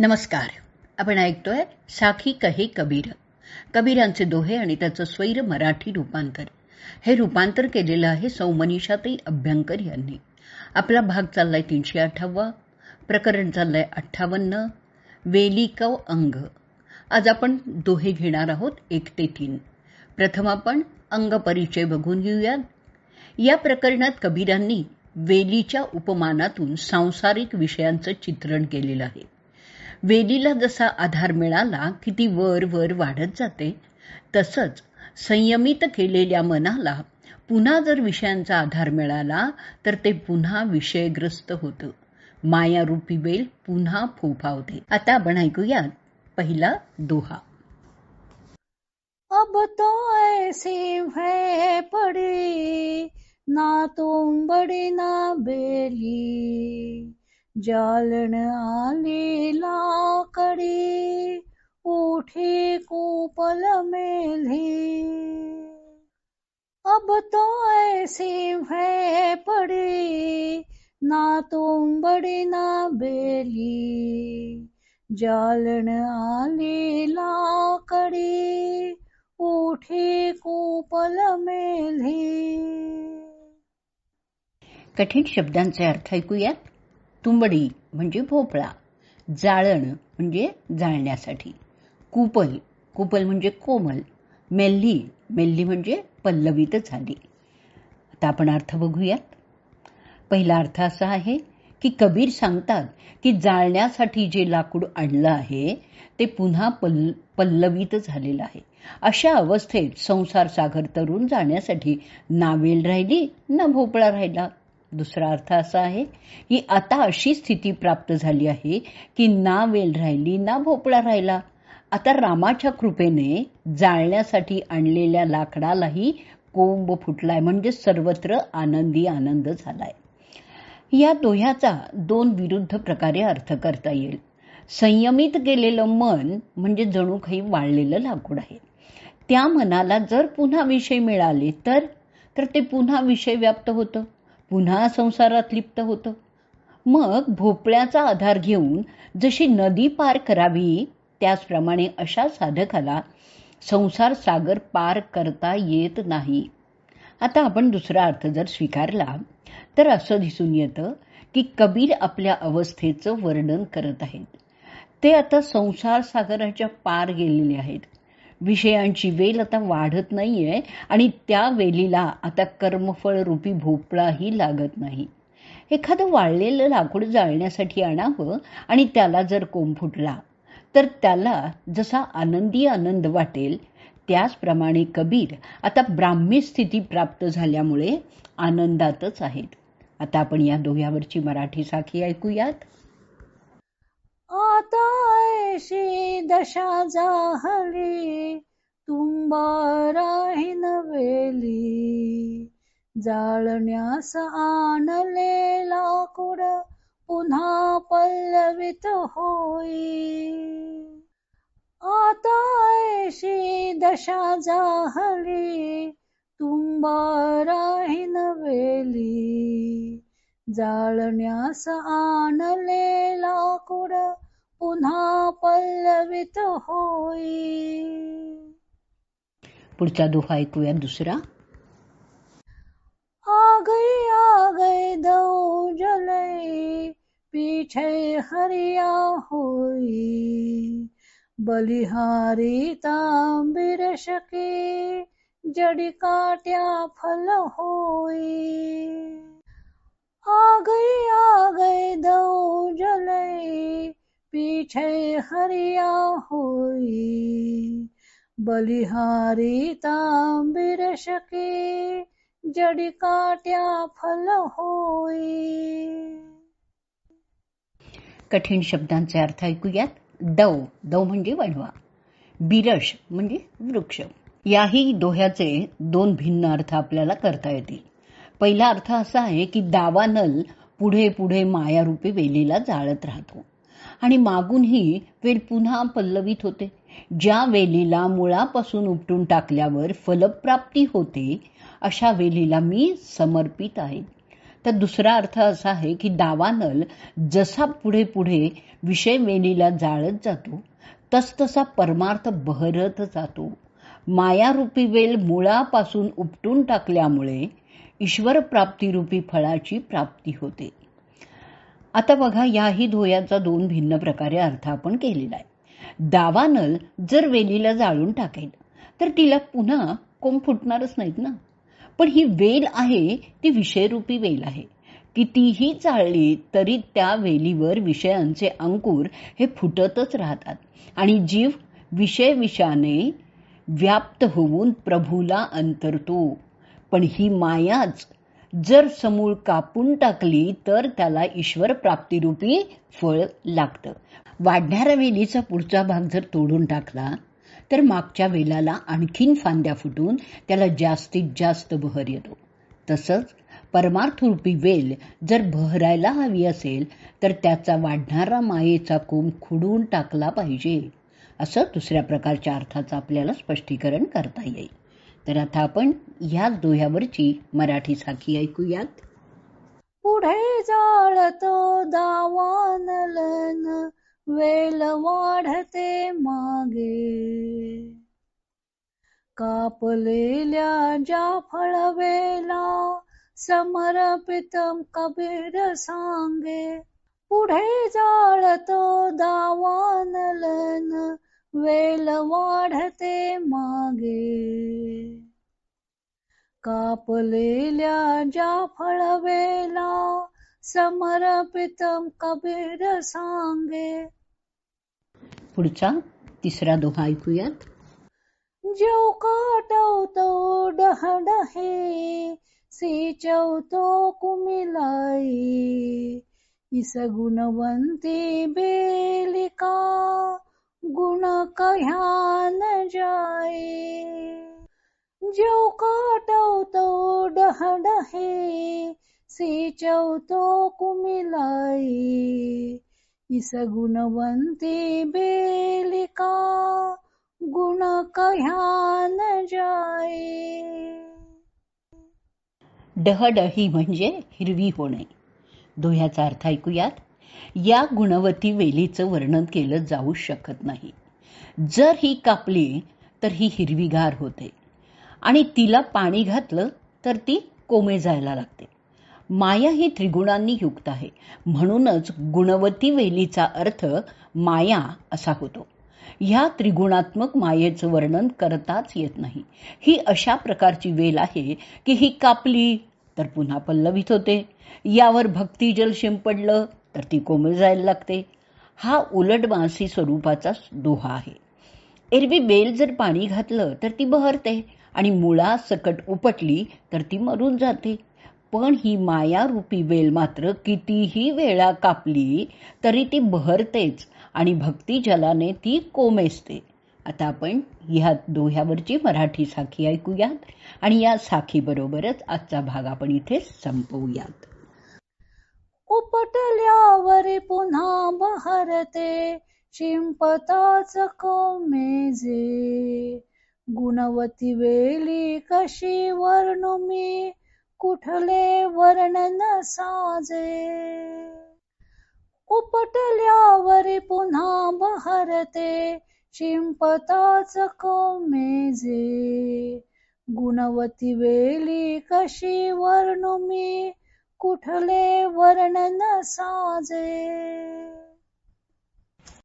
नमस्कार. आपण ऐकतोय साखी कहे कबीर, कबीरांचे दोहे आणि त्याचं स्वैर मराठी रूपांतर. हे रूपांतर केलेलं आहे सौ मनीषाताई अभ्यंकर यांनी. आपला भाग चाललाय 308. प्रकरण चाललंय 58. वेलिकव अंग. आज आपण दोहे घेणार आहोत 1 ते 3. प्रथम आपण अंग परिचय बघून घेऊयात. या प्रकरणात कबीरांनी वेलीच्या उपमानातून सांसारिक विषयांचं चित्रण केलेलं आहे. वेलीला जसा आधार मिळाला की ती वर वर वाढत जाते, तसंच संयमित केलेल्या मनाला पुन्हा जर विषयांचा आधार मिळाला तर ते पुन्हा विषयग्रस्त होतं. मायारूपी बेल पुन्हा फोफावते. आता आपण ऐकूयात पहिला दोहा. अब तो ऐसी भय पड़ी, ना तुम बड़ी ना बेली, जालन आली लाकड़ी, उठी कूपल मेली. अब तो ऐसी भय पड़ी, ना तुम बड़ी ना बेली, जालन आली लाकड़ी, उठी कूपल मेली. कठीण शब्दांचे अर्थ ऐकूयात. तुंबडी म्हणजे भोपळा, जाळण म्हणजे जाळण्यासाठी, कूपल कूपल म्हणजे कोमल, मेल्ली मेल्ली म्हणजे पल्लवित झाली. आता आपण अर्थ बघूयात. पहिला अर्थ असा आहे की कबीर सांगतात की जाळण्यासाठी जे लाकूड आणलं आहे ते पुन्हा पल्लवित झालेलं आहे. अशा अवस्थेत संसार सागर तरुण जाण्यासाठी ना वेल राहिली ना भोपळा राहिला. दुसरा अर्थ असा आहे की आता अशी स्थिती प्राप्त झाली आहे की ना वेल राहिली ना भोपळा राहिला. आता रामाच्या कृपेने जाळण्यासाठी आणलेल्या लाकडालाही कोंब फुटलाय, म्हणजे सर्वत्र आनंदी आनंद झालाय. या दोह्याचा 2 विरुद्ध प्रकारे अर्थ करता येईल. संयमित केलेलं मन म्हणजे जणू काही वाळलेलं लाकूड आहे. त्या मनाला जर पुन्हा विषय मिळाले तर ते पुन्हा विषय व्याप्त होतं, पुन्हा संसारात लिप्त होतं. मग भोपळ्याचा आधार घेऊन जशी नदी पार करावी त्याचप्रमाणे अशा साधकाला संसार सागर पार करता येत नाही. आता आपण दुसरा अर्थ जर स्वीकारला तर असं दिसून येतं की कबीर आपल्या अवस्थेचं वर्णन करत आहेत. ते आता संसार सागराच्या पार गेलेले आहेत. विषयांची वेल आता वाढत नाहीये आणि त्या वेलीला आता कर्मफळ रूपी भोपळाही लागत नाही. एखादं वाळलेलं लाकूड जाळण्यासाठी आणावं आणि त्याला जर कोंब फुटला तर त्याला जसा आनंदी आनंद वाटेल त्याचप्रमाणे कबीर आता ब्राह्मी स्थिती प्राप्त झाल्यामुळे आनंदातच आहेत. आता आपण या दोह्यावरची मराठी साखी ऐकूयात. आता ऐशी दशा जाहली, तुंबा राहीन वेली, जाळण्यास आणले लाकूड, पुन्हा पल्लवित होई. आता ऐशी दशा जाहली, तुंबा राहीन वेली, जाळण्यास आणले लाकूड, पुन्हा पल्लवित होई. पुढचा दोहा ऐकूया दुसरा. आ गई दौ जलई, पीछे हरिया होई, बलिहारी तांबिर शके, जड़ी काट्या फल होई. आ गई दौ जलई, पीछे हरिया होई, बलिहारी तांबिर शके, जड़ी काट्या फल होई. कठीण शब्दांचे अर्थ ऐकूयात. दव दव म्हणजे वणवा, बिरश म्हणजे वृक्ष. याही दोह्याचे 2 भिन्न अर्थ आपल्याला करता येतील. पहिला अर्थ असा आहे की दावानल पुढे पुढे मायारूपी वेलीला जाळत राहतो आणि मागूनही वेल पुन्हा पल्लवित होते. ज्या वेलीला मुळापासून उपटून टाकल्यावर फलप्राप्ती होते अशा वेलीला मी समर्पित आहे. तर दुसरा अर्थ असा आहे की दावानल जसा पुढे पुढे विषय वेलीला जाळत जातो तसतसा परमार्थ बहरत जातो. मायारूपी वेल मुळापासून उपटून टाकल्यामुळे ईश्वर प्राप्तिरूपी फळाची प्राप्ती होते. आता बघा, याही धोयाचा दोन भिन्न प्रकारे अर्थ आपण केलेला आहे. दावानल जर वेलीला जाळून टाकेल तर तिला पुन्हा कोंब फुटणारच नाहीत ना. पण ही वेल आहे ती विषयरूपी वेल आहे. कितीही चाळली तरी त्या वेलीवर विषयांचे अंकुर हे फुटतच राहतात आणि जीव विषय विषाने व्याप्त होऊन प्रभूला अंतरतो. पण ही मायाच जर समूळ कापून टाकली तर त्याला ईश्वर प्राप्तिरूपी फळ लागतं. वाढणाऱ्या वेलीचा पुढचा भाग जर तोडून टाकला तर मागच्या वेलाला आणखीन फांद्या फुटून त्याला जास्तीत जास्त बहर येतो. तसंच परमार्थरूपी वेल जर बहरायला हवी असेल तर त्याचा वाढणारा मायेचा कोंब खुडून टाकला पाहिजे, असं दुसऱ्या प्रकारच्या अर्थाचं आपल्याला स्पष्टीकरण करता येईल. तर आता आपण ह्याच दोह्यावरची मराठी साखी ऐकूयात. पुढे जाळतो दावानलन वेल वाढते मागे, कापलेल्या ज्या फळवेला समर्पितम कबीर सांगे. पुढे जाळतो दावानलन वेल वाढते मागे, कापलेल्या ज्या फळवेला समर्पितम कबीर सांगे. पुढचा तिसरा दोहा ऐकूयात. जो काटवतो डहडहे सिंचवतो कुमिलाई, इस गुणवंती बेलिका गुण कह्या न जाए. जो काटवतो डहडहे सिंचवतो कुमिलाई, इस गुणवंती बेलिका गुण कह्या न जाए. डहडही म्हणजे हिरवी होणे. दोह्याचा अर्थ ऐकूयात. या गुणवती वेलीचं वर्णन केलं जाऊ शकत नाही. जर ही कापली तर ही हिरवीगार होते आणि तिला पाणी घातलं तर ती कोमे जायला लागते. माया ही त्रिगुणांनी युक्त आहे, म्हणूनच गुणवती वेलीचा अर्थ माया असा होतो. ह्या त्रिगुणात्मक मायेचं वर्णन करताच येत नाही. ही अशा प्रकारची वेल आहे की ही कापली तर पुन्हा पल्लवित होते, यावर भक्तिजल शिंपडलं तर ती कोमल जायला लागते. हा उलटमासी स्वरूपाचा दोहा आहे. एरवी बेल जर पाणी घातलं तर ती बहरते आणि मुळा सकट उपटली तर ती मरून जाते. पण ही मायारूपी वेल मात्र कितीही वेळा कापली तरी ती बहरतेच आणि भक्तिजलाने ती कोमेजते. आता आपण ह्या दोह्यावरची मराठी साखी ऐकूयात आणि या साखीबरोबरच आजचा भाग आपण इथे संपवूयात. उपटल्यावर पुन्हा बहरते शिंपताच कोमेजे, गुणवती वेली कशी वर्णू मी कुठले वर्णन साजे. उपटल्यावर पुन्हा बहरते शिंपताच कोमेजे, गुणवती वेली कशी वर्णू मी कुठले वर्णन साजे.